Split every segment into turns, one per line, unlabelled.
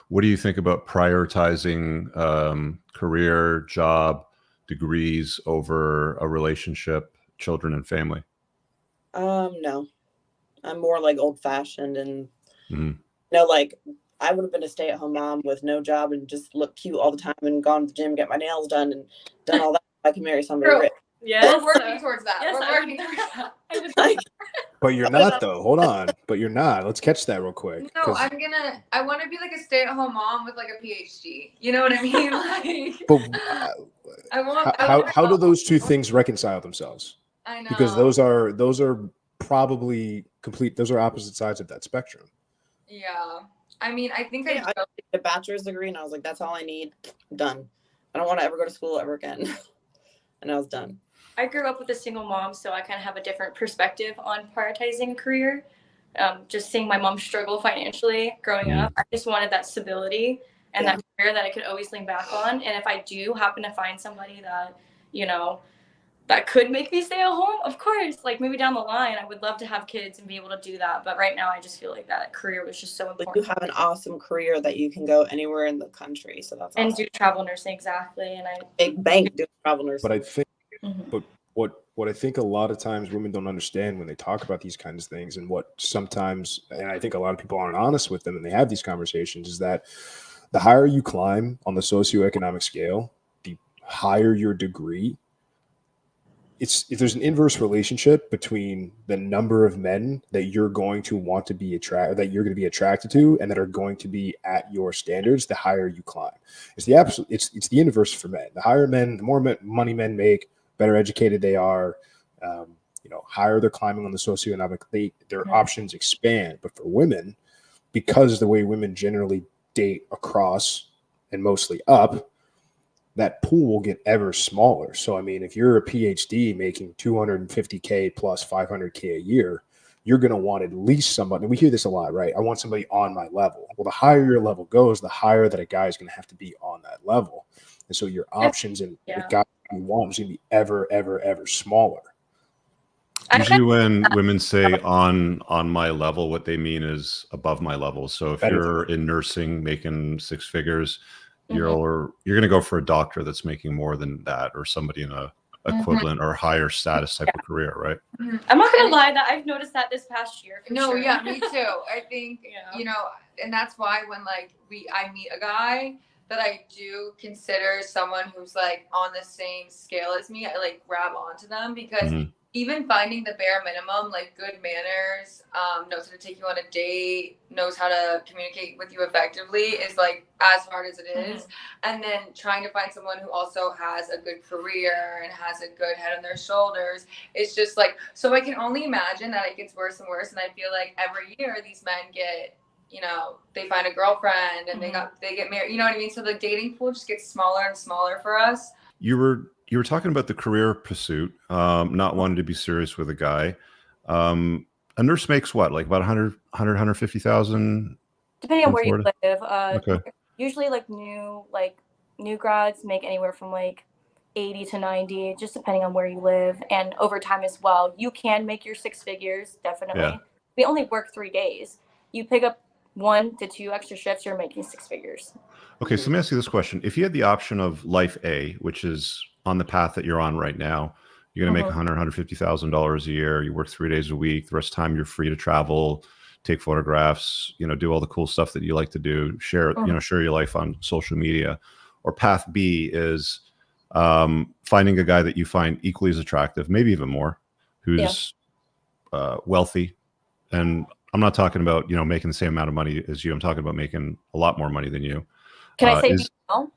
What do you think about prioritizing career, job, degrees over a relationship, children, and family?
No, I'm more like old fashioned and
Mhm.
like I would have been a stay at home mom with no job and just look cute all the time and gone to the gym, get my nails done and done all that. I can marry somebody
Girl,
rich.
yes,
We're working towards that.
yes,
We're working towards that.
Like,
But you're not though. Hold on. But you're not. Let's catch that real quick.
No,
'cause-
I want to be like a stay-at-home mom with like a PhD. You know what I mean? Like,
But how do those two things reconcile themselves?
I know.
Because those are probably complete. Those are opposite sides of that spectrum.
Yeah. I mean, I think
I got a bachelor's degree and I was like, that's all I need. Done. I don't want to ever go to school ever again. And I was done.
I grew up with a single mom, so I kind of have a different perspective on prioritizing a career. Just seeing my mom struggle financially growing up, I just wanted that stability and that career that I could always lean back on. And if I do happen to find somebody that, that could make me stay at home, of course, like maybe down the line, I would love to have kids and be able to do that. But right now, I just feel like that career was just so important.
Like you have an awesome career that you can go anywhere in the country. So that's awesome.
And do travel nursing, exactly. And I
big bank doing travel nursing.
But I think, but what I think a lot of times women don't understand when they talk about these kinds of things, and what sometimes, and I think a lot of people aren't honest with them and they have these conversations, is that the higher you climb on the socioeconomic scale, the higher your degree. There's an inverse relationship between the number of men that you're going to want to be attracted to, and that are going to be at your standards. The higher you climb, it's the inverse for men. The higher men, the more money men make, better educated they are. Higher they're climbing on the socioeconomic, their options expand. But for women, because the way women generally date across and mostly up, that pool will get ever smaller. So, I mean, if you're a PhD making $250K plus $500K a year, you're going to want at least somebody. And we hear this a lot, right? I want somebody on my level. Well, the higher your level goes, the higher that a guy is going to have to be on that level. And so your options and the guy you want is going to be ever, ever, ever smaller.
Usually when women say on my level, what they mean is above my level. So if you're in nursing making six figures, you're going to go for a doctor that's making more than that, or somebody in a equivalent or higher status type of career, right?
I'm not going to lie, that I've noticed that this past year.
No, yeah, me too. I think, and that's why when I meet a guy that I do consider someone who's like on the same scale as me, I like grab onto them, because even finding the bare minimum, like good manners, knows how to take you on a date, knows how to communicate with you effectively, is like as hard as it is. And then trying to find someone who also has a good career and has a good head on their shoulders, it's just like, so I can only imagine that it gets worse and worse. And I feel like every year these men get, they find a girlfriend and they get married, you know what I mean? So the dating pool just gets smaller and smaller for us.
You were talking about the career pursuit, not wanting to be serious with a guy. A nurse makes what, like about 150,000?
Depending on where you live. Usually new grads make anywhere from like 80 to 90, just depending on where you live, and overtime as well. You can make your six figures, definitely. Yeah. We only work 3 days. You pick up 1 to 2 extra shifts, you're making six figures.
Okay, so let me ask you this question. If you had the option of life A, which is on the path that you're on right now, you're going to make $150,000 a year. You work 3 days a week. The rest of the time you're free to travel, take photographs, do all the cool stuff that you like to do, share your life on social media. Or path B is finding a guy that you find equally as attractive, maybe even more, who's wealthy. And I'm not talking about, making the same amount of money as you. I'm talking about making a lot more money than you.
Can I say B now?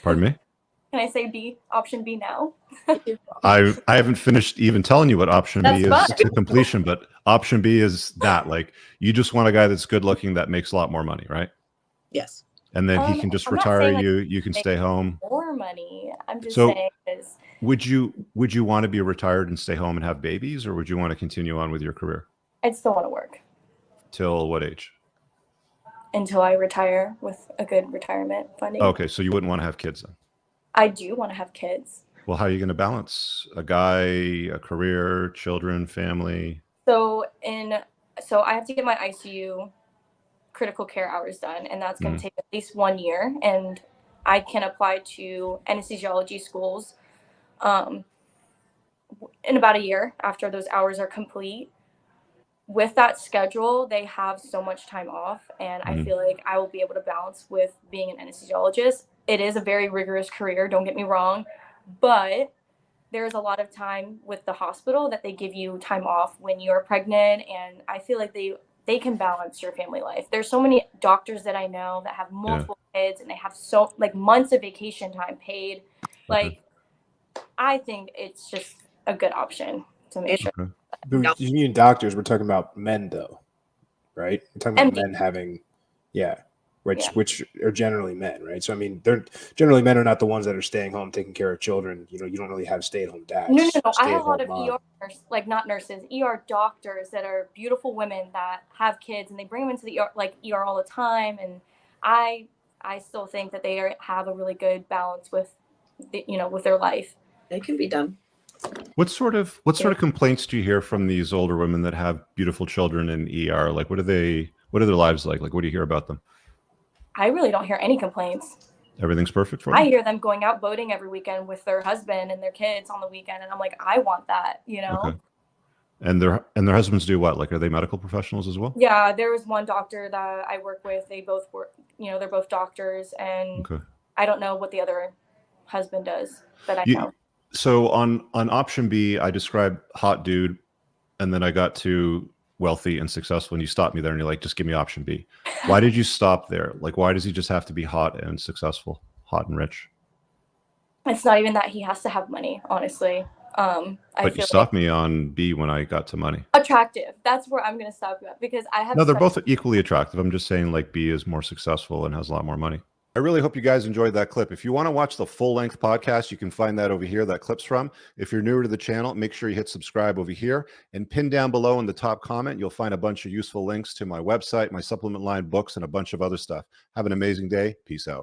Pardon me?
Can I say B, option B now?
I haven't finished even telling you what option B is to completion, but option B is that, like, you just want a guy that's good looking that makes a lot more money, right?
Yes.
And then he can just retire you. You can stay home.
More money. I'm just saying.
Would you want to be retired and stay home and have babies, or would you want to continue on with your career?
I'd still want to work.
Till what age?
Until I retire with a good retirement funding.
Okay, so you wouldn't want to have kids then?
I do want to have kids.
Well, how are you going to balance a guy, a career, children, family?
So I have to get my ICU critical care hours done, and that's going
Mm.
to take at least 1 year. And I can apply to anesthesiology schools in about a year after those hours are complete. With that schedule, they have so much time off, and I feel like I will be able to balance with being an anesthesiologist. It is a very rigorous career, don't get me wrong, but there's a lot of time with the hospital that they give you time off when you're pregnant, and I feel like they can balance your family life. There's so many doctors that I know that have multiple kids, and they have so like months of vacation time paid. Like, I think it's just a good option to make sure.
But you mean doctors? We're talking about men, though, right? We're talking about men having, which are generally men, right? So I mean, they're generally men are not the ones that are staying home taking care of children. You know, you don't really have stay-at-home dads.
No. I have a lot of ER not nurses, ER doctors that are beautiful women that have kids, and they bring them into the ER all the time. And I still think that they have a really good balance with with their life.
It can be done.
What sort of complaints do you hear from these older women that have beautiful children in ER? Like, what are their lives like? Like, what do you hear about them?
I really don't hear any complaints.
Everything's perfect for them?
I hear them going out boating every weekend with their husband and their kids on the weekend, and I'm like, I want that,
Okay. And their husbands do what? Like, are they medical professionals as well?
Yeah, there was one doctor that I work with. They both work, they're both doctors, and I don't know what the other husband does that I know.
So on option B, I described hot dude, and then I got to wealthy and successful, and you stopped me there, and you're like, just give me option B. Why did you stop there? Like, why does he just have to be hot and successful, hot and rich?
It's not even that he has to have money, honestly.
But you stopped me on B when I got to money.
Attractive. That's where I'm going to stop you at, because I have.
No, they're both equally attractive. I'm just saying, like, B is more successful and has a lot more money. I really hope you guys enjoyed that clip. If you want to watch the full-length podcast, you can find that over here, that clip's from. If you're newer to the channel, make sure you hit subscribe over here, and pin down below in the top comment, you'll find a bunch of useful links to my website, my supplement line, books, and a bunch of other stuff. Have an amazing day. Peace out.